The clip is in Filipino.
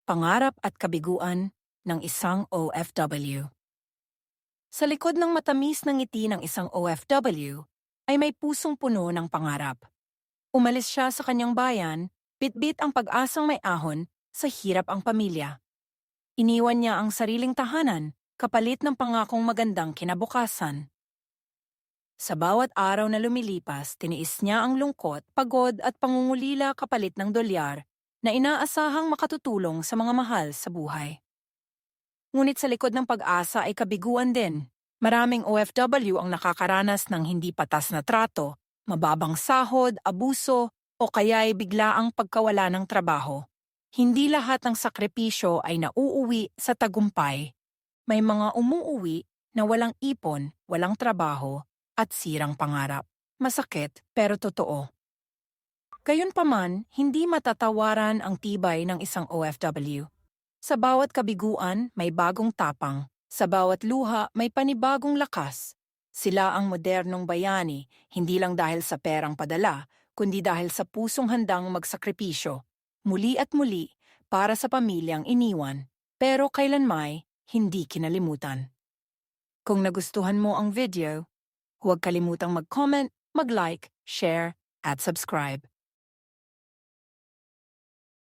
Pangarap at kabiguan ng isang OFW. Sa likod ng matamis na ngiti ng isang OFW ay may pusong puno ng pangarap. Umalis siya sa kanyang bayan, bitbit ang pag-asang may ahon, sa hirap ang pamilya. Iniwan niya ang sariling tahanan, kapalit ng pangakong magandang kinabukasan. Sa bawat araw na lumilipas, tiniis niya ang lungkot, pagod at pangungulila kapalit ng dolyar na inaasahang makatutulong sa mga mahal sa buhay. Ngunit sa likod ng pag-asa ay kabiguan din. Maraming OFW ang nakakaranas ng hindi patas na trato, mababang sahod, abuso, o kaya'y biglaang pagkawala ng trabaho. Hindi lahat ng sakripisyo ay nauuwi sa tagumpay. May mga umuuwi na walang ipon, walang trabaho, at sirang pangarap. Masakit pero totoo. Gayunpaman, hindi matatawaran ang tibay ng isang OFW. Sa bawat kabiguan, may bagong tapang. Sa bawat luha, may panibagong lakas. Sila ang modernong bayani, hindi lang dahil sa perang padala, kundi dahil sa pusong handang magsakripisyo. Muli at muli, para sa pamilyang iniwan. Pero kailanmay, hindi kinalimutan. Kung nagustuhan mo ang video, huwag kalimutang mag-comment, mag-like, share, at subscribe.